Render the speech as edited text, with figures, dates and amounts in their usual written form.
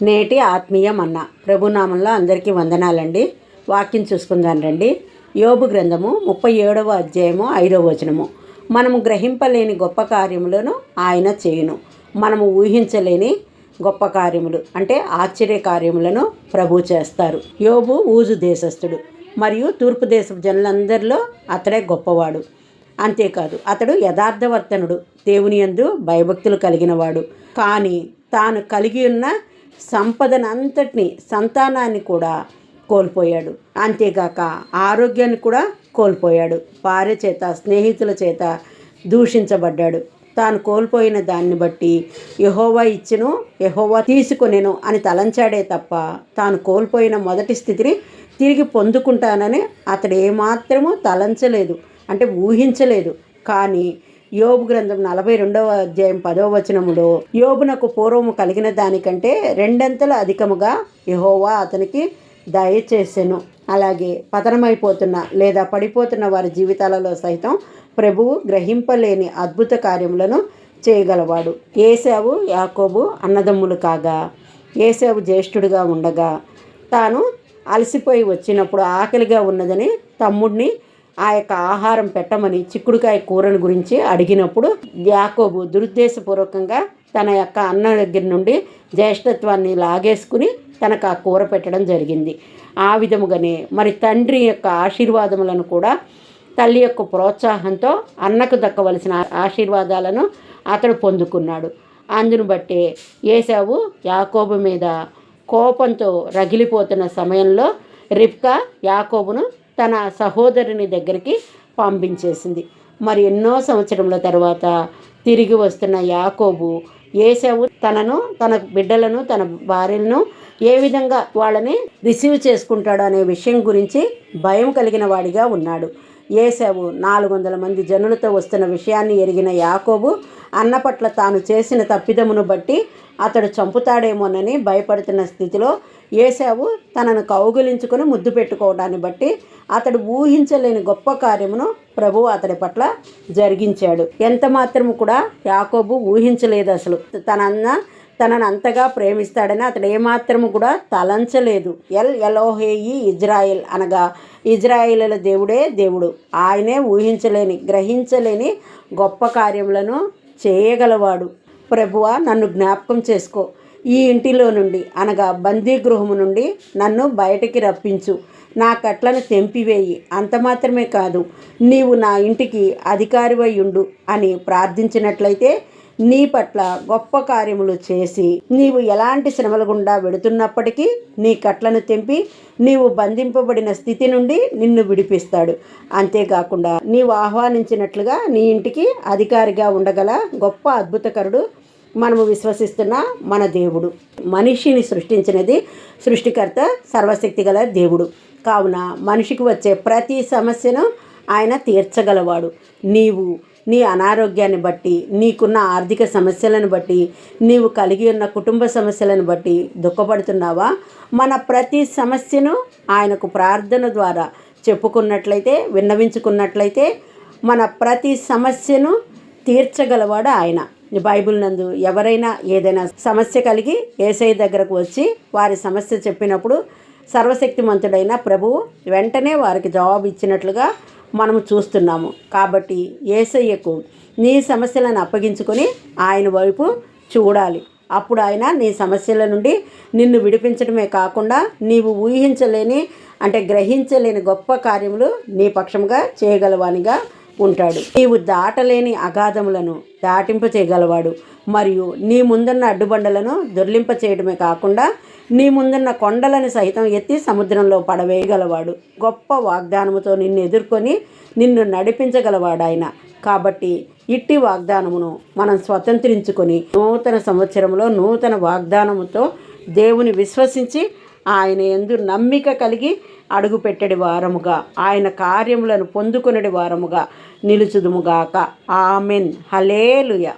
నేటి ఆత్మీయ మన్నా ప్రభునామంలో అందరికీ వందనాలండి. వాక్యం చూసుకుందాం రండి. యోబు గ్రంథము 37వ అధ్యాయము 5వ వచనము. మనము గ్రహింపలేని గొప్ప కార్యములను ఆయన చేయును. మనము ఊహించలేని గొప్ప కార్యములు అంటే ఆశ్చర్య కార్యములను ప్రభు చేస్తారు. యోబు ఊజు దేశస్థుడు మరియు తూర్పు దేశపు జనులందరిలో అతడే గొప్పవాడు. అంతేకాదు అతడు యథార్థవర్తనుడు, దేవుని యందు భయభక్తులు కలిగినవాడు. కానీ తాను కలిగి ఉన్న సంపదనంతటిని, సంతానాన్ని కూడా కోల్పోయాడు. అంతేగాక ఆరోగ్యాన్ని కూడా కోల్పోయాడు. భార్య చేత, స్నేహితుల చేత దూషించబడ్డాడు. తాను కోల్పోయిన దాన్ని బట్టి యెహోవా ఇచ్చెను, యెహోవా తీసుకొనెను అని తలంచాడే తప్ప తాను కోల్పోయిన మొదటి స్థితిని తిరిగి పొందుకుంటానని అతడు ఏమాత్రము తలంచలేదు, అంటే ఊహించలేదు. కానీ యోబు గ్రంథం 42వ అధ్యాయం 10వ వచనములో యోబునకు పూర్వము కలిగిన దానికంటే రెండంతలు అధికముగా యెహోవా అతనికి దయచేసెను. అలాగే పతనమైపోతున్న లేదా పడిపోతున్న వారి జీవితాలలో సైతం ప్రభువు గ్రహింపలేని అద్భుత కార్యములను చేయగలవాడు. ఏశావు యాకోబు అన్నదమ్ములు కాగా ఏశావు జ్యేష్ఠుడిగా ఉండగా తాను అలసిపోయి వచ్చినప్పుడు ఆకలిగా ఉన్నదని తమ్ముడిని ఆ యొక్క ఆహారం పెట్టమని చిక్కుడుకాయ కూరను గురించి అడిగినప్పుడు యాకోబు దురుద్దేశపూర్వకంగా తన యొక్క అన్న దగ్గర నుండి జ్యేష్ఠత్వాన్ని లాగేసుకుని తనకు ఆ కూర పెట్టడం జరిగింది. ఆ విధముగానే మరి తండ్రి యొక్క ఆశీర్వాదములను కూడా తల్లి యొక్క ప్రోత్సాహంతో అన్నకు దక్కవలసిన ఆశీర్వాదాలను అతడు పొందుకున్నాడు. అందును బట్టే ఏశావు యాకోబు మీద కోపంతో రగిలిపోతున్న సమయంలో రిబ్కా యాకోబును తన సహోదరుని దగ్గరికి పంపించేసింది. మరి ఎన్నో సంవత్సరముల తర్వాత తిరిగి వస్తున్న యాకోబు ఏశావు తన బిడ్డలను, తన భార్యలను ఏ విధంగా వాళ్ళని రిసీవ్ చేసుకుంటాడు అనే విషయం గురించి భయం కలిగిన వాడిగా ఉన్నాడు. ఏశావు 400 మంది జనులతో వస్తున్న విషయాన్ని ఎరిగిన యాకోబు అన్న పట్ల తాను చేసిన తప్పిదమును బట్టి అతడు చంపుతాడేమోనని భయపడుతున్న స్థితిలో ఏశావు తనను కౌగిలించుకొని ముద్దు పెట్టుకోవడాన్ని బట్టి అతడు ఊహించలేని గొప్ప కార్యమును ప్రభువు అతడి పట్ల జరిగించాడు. ఎంత మాత్రము కూడా యాకోబు ఊహించలేదు. అసలు తనను అంతగా ప్రేమిస్తాడని అతడు ఏమాత్రము కూడా తలంచలేదు. ఎలోహేయి ఇజ్రాయెల్ అనగా ఇజ్రాయేలుల దేవుడే దేవుడు. ఆయనే ఊహించలేని, గ్రహించలేని గొప్ప కార్యములను చేయగలవాడు. ప్రభువా, నన్ను జ్ఞాపకం చేసుకో, ఈ ఇంటిలో నుండి అనగా బందీ గృహము నుండి నన్ను బయటికి రప్పించు, నా కట్లను తెంపివేయి, అంత మాత్రమే కాదు నీవు నా ఇంటికి అధికారివై ఉండు అని ప్రార్థించినట్లయితే నీ పట్ల గొప్ప కార్యములు చేసి నీవు ఎలాంటి శ్రమల గుండా వెడుతున్నప్పటికీ నీ కట్లను తెంపి నీవు బంధింపబడిన స్థితి నుండి నిన్ను విడిపిస్తాడు. అంతేకాకుండా నీవు ఆహ్వానించినట్లుగా నీ ఇంటికి అధికారిగా ఉండగల గొప్ప అద్భుతకరుడు మనము విశ్వసిస్తున్న మన దేవుడు. మనిషిని సృష్టించినది సృష్టికర్త, సర్వశక్తి గల దేవుడు. కావున మనిషికి వచ్చే ప్రతి సమస్యను ఆయన తీర్చగలవాడు. నీవు నీ అనారోగ్యాన్ని బట్టి, నీకున్న ఆర్థిక సమస్యలను బట్టి, నీవు కలిగి ఉన్న కుటుంబ సమస్యలను బట్టి దుఃఖపడుతున్నావా? మన ప్రతి సమస్యను ఆయనకు ప్రార్థన ద్వారా చెప్పుకున్నట్లయితే, విన్నవించుకున్నట్లయితే మన ప్రతి సమస్యను తీర్చగలవాడు ఆయన. బైబిల్ నందు ఎవరైనా ఏదైనా సమస్య కలిగి యేసయ్య దగ్గరకు వచ్చి వారి సమస్య చెప్పినప్పుడు సర్వశక్తిమంతుడైన ప్రభువు వెంటనే వారికి జవాబు ఇచ్చినట్లుగా మనము చూస్తున్నాము. కాబట్టి యేసయ్యకు నీ సమస్యలను అప్పగించుకొని ఆయన వైపు చూడాలి. అప్పుడు ఆయన నీ సమస్యల నుండి నిన్ను విడిపించడమే కాకుండా నీవు ఊహించలేని, అంటే గ్రహించలేని గొప్ప కార్యములు నీ పక్షంగా చేయగలవానిగా ఉంటాడు. నీవు దాటలేని అగాధములను దాటింప చేయగలవాడు. మరియు నీ ముందున్న అడ్డుబండలను దొర్లింప చేయడమే కాకుండా నీ ముందున్న కొండలను సైతం ఎత్తి సముద్రంలో పడవేయగలవాడు. గొప్ప వాగ్దానముతో నిన్ను ఎదుర్కొని నిన్ను నడిపించగలవాడు ఆయన. కాబట్టి ఇట్టి వాగ్దానమును మనం స్వతంత్రించుకొని నూతన సంవత్సరంలో నూతన వాగ్దానముతో దేవుని విశ్వసించి ఆయన యందు నమ్మిక కలిగి అడుగుపెట్టడి వారముగా, ఆయన కార్యములను పొందుకొనడి వారముగా నిలుచుదుముగాక. ఆమెన్. హల్లెలూయా.